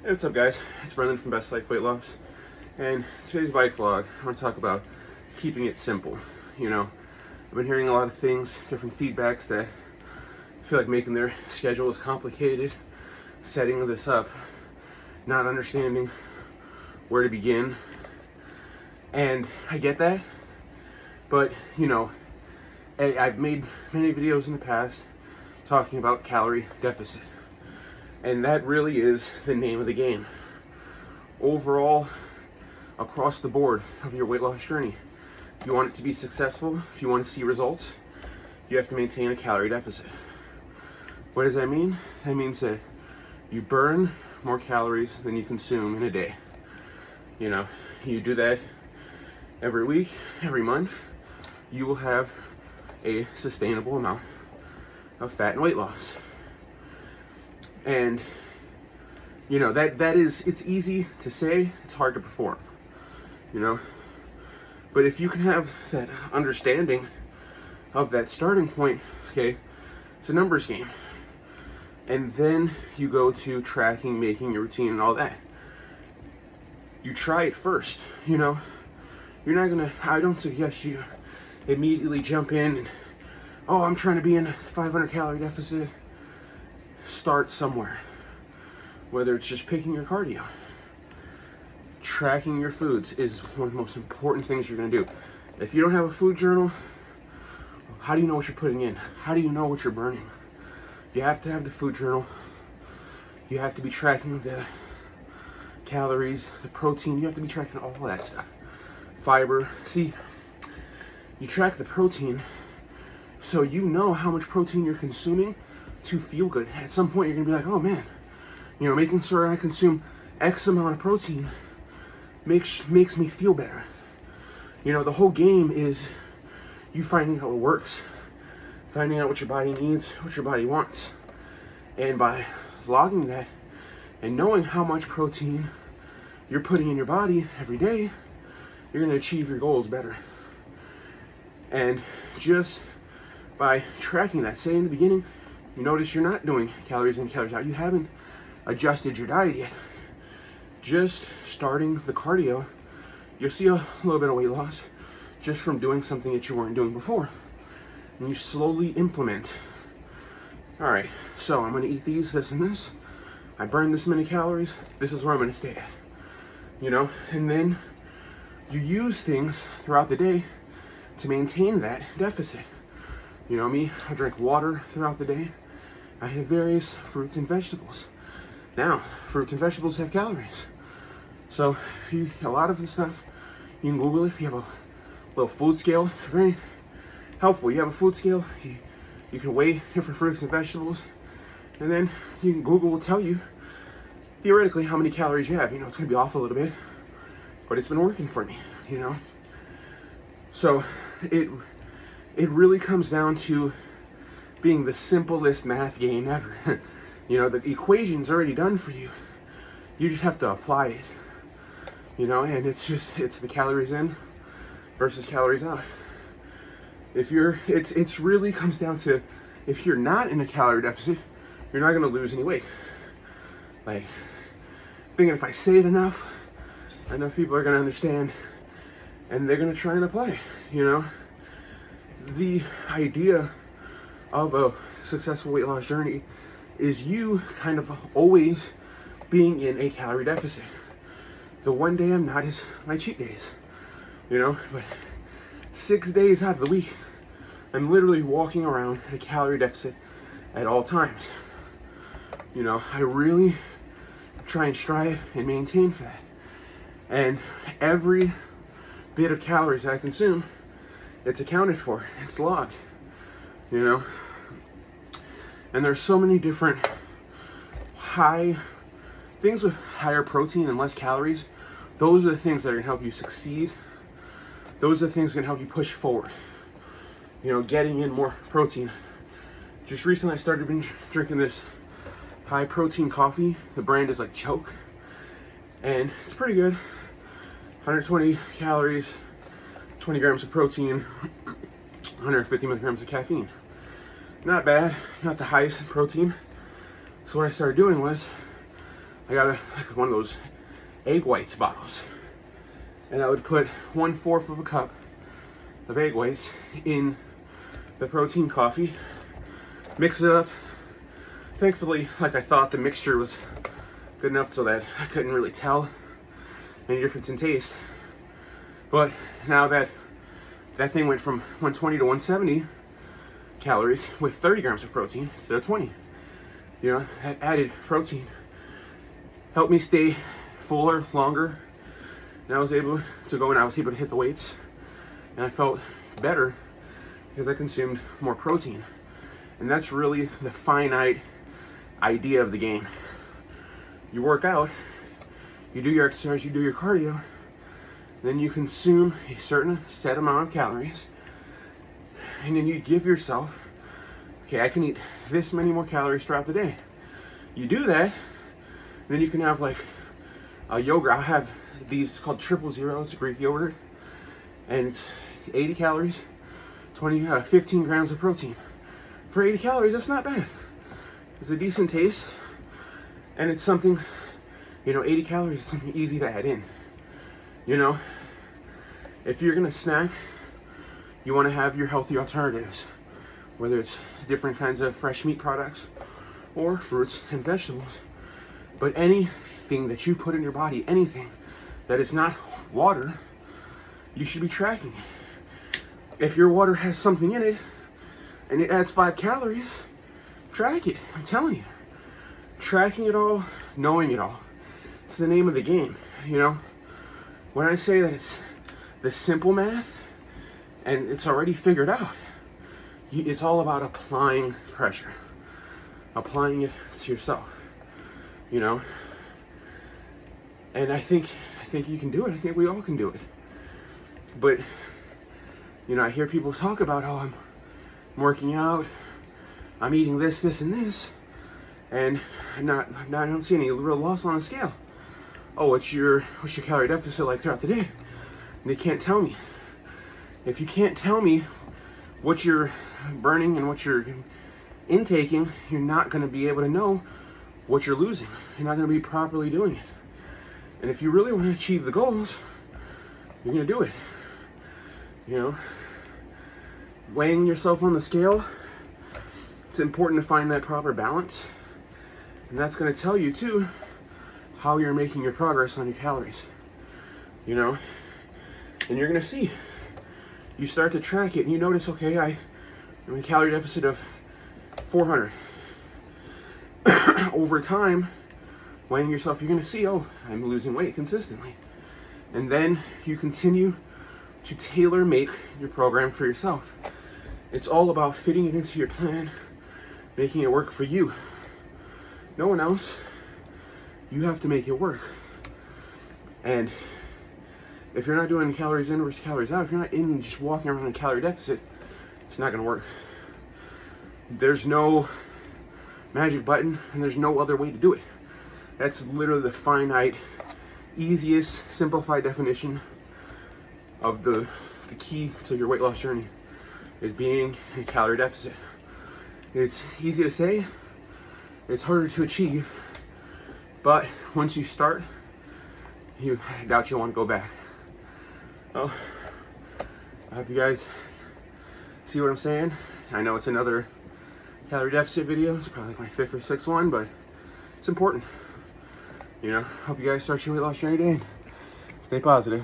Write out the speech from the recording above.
Hey, what's up guys? It's Brendan from Best Life Weight Loss, and today's bike vlog, I want to talk about keeping it simple. I've been hearing a lot of things, different feedbacks that feel like making their schedule is complicated, setting this up, not understanding where to begin, and I get that, but I've made many videos in the past talking about calorie deficit. And that really is the name of the game. Overall, across the board of your weight loss journey, if you want it to be successful, if you want to see results, you have to maintain a calorie deficit. What does that mean? That means that you burn more calories than you consume in a day. You do that every week, every month, you will have a sustainable amount of fat and weight loss. And it's easy to say, it's hard to perform, but if you can have that understanding of that starting point, okay, it's a numbers game, and then you go to tracking, making your routine and all that. You try it first. I don't suggest you immediately jump in and, I'm trying to be in a 500 calorie deficit. Start somewhere, whether it's just picking your cardio. Tracking your foods is one of the most important things you're going to do. If you don't have a food journal, how do you know what you're putting in? How do you know what you're burning? You have to have the food journal. You have to be tracking the calories, the protein. You have to be tracking all of that stuff. Fiber. See, you track the protein so you know how much protein you're consuming to feel good. At some point you're gonna be like, oh man, making sure I consume X amount of protein makes me feel better. The whole game is you finding out what works, finding out what your body needs, what your body wants. And by logging that and knowing how much protein you're putting in your body every day, you're gonna achieve your goals better. And just by tracking that, say in the beginning, you notice you're not doing calories in, calories out. You haven't adjusted your diet yet. Just starting the cardio, you'll see a little bit of weight loss just from doing something that you weren't doing before. And you slowly implement. All right, so I'm gonna eat these, this, and this. I burn this many calories. This is where I'm gonna stay at. And then you use things throughout the day to maintain that deficit. Me, I drink water throughout the day. I have various fruits and vegetables. Now, fruits and vegetables have calories. So a lot of the stuff, you can Google it. If you have a little food scale, it's very helpful. You have a food scale, you can weigh different fruits and vegetables, and then Google will tell you theoretically how many calories you have. It's gonna be off a little bit, but it's been working for me, So it really comes down to being the simplest math game ever. The equation's already done for you. You just have to apply it. And it's the calories in versus calories out. It's really comes down to, if you're not in a calorie deficit, you're not gonna lose any weight. Like, thinking if I say it enough people are gonna understand and they're gonna try and apply it, The idea of a successful weight loss journey is you kind of always being in a calorie deficit. The one day I'm not is my cheat days, but 6 days out of the week, I'm literally walking around at a calorie deficit at all times. I really try and strive and maintain fat. And every bit of calories that I consume, it's accounted for, it's logged, And there's so many different things with higher protein and less calories. Those are the things that are gonna help you succeed. Those are the things that can help you push forward. Getting in more protein. Just recently I started drinking this high protein coffee. The brand is like Choke. And it's pretty good. 120 calories, 20 grams of protein, 150 milligrams of caffeine. Not bad, not the highest in protein. So what I started doing was I got like one of those egg whites bottles, and I would put 1/4 of a cup of egg whites in the protein coffee, mix it up. Thankfully, like I thought, the mixture was good enough so that I couldn't really tell any difference in taste. But now that thing went from 120 to 170 calories with 30 grams of protein instead of 20. You know, that added protein helped me stay fuller longer, and I was able to go and I was able to hit the weights, and I felt better because I consumed more protein. And that's really the finite idea of the game. You work out, you do your exercise, you do your cardio, then you consume a certain set amount of calories, and then you give yourself, okay, I can eat this many more calories throughout the day. You do that, then you can have like a yogurt. I'll have these called 000. It's a Greek yogurt, and it's 80 calories, 15 grams of protein. For 80 calories, that's not bad. It's a decent taste, and it's something, 80 calories is something easy to add in. If you're gonna snack, you wanna have your healthy alternatives, whether it's different kinds of fresh meat products or fruits and vegetables. But anything that you put in your body, anything that is not water, you should be tracking it. If your water has something in it and it adds 5 calories, track it. I'm telling you. Tracking it all, knowing it all. It's the name of the game, When I say that it's the simple math and it's already figured out, it's all about applying pressure, applying it to yourself, And I think you can do it. I think we all can do it. But, I hear people talk about how I'm working out, I'm eating this, and this, and I don't see any real loss on the scale. Oh, what's your calorie deficit like throughout the day? And they can't tell me. If you can't tell me what you're burning and what you're intaking, you're not going to be able to know what you're losing. You're not going to be properly doing it. And if you really want to achieve the goals, you're going to do it. Weighing yourself on the scale, it's important to find that proper balance. And that's going to tell you too how you're making your progress on your calories. And you're going to see. You start to track it and you notice, okay, I'm in a calorie deficit of 400. Over time, weighing yourself, you're going to see, oh, I'm losing weight consistently. And then you continue to tailor make your program for yourself. It's all about fitting it into your plan, making it work for you. No one else. You have to make it work. And if you're not doing calories in versus calories out, if you're not in just walking around in a calorie deficit, it's not going to work. There's no magic button, and there's no other way to do it. That's literally the finite, easiest, simplified definition of the key to your weight loss journey, is being in a calorie deficit. It's easy to say, it's harder to achieve, but once you start, I doubt you'll want to go back. Well, I hope you guys see what I'm saying. I know it's another calorie deficit video. It's probably like my 5th or 6th one, but it's important. Hope you guys start your weight loss journey today. Stay positive.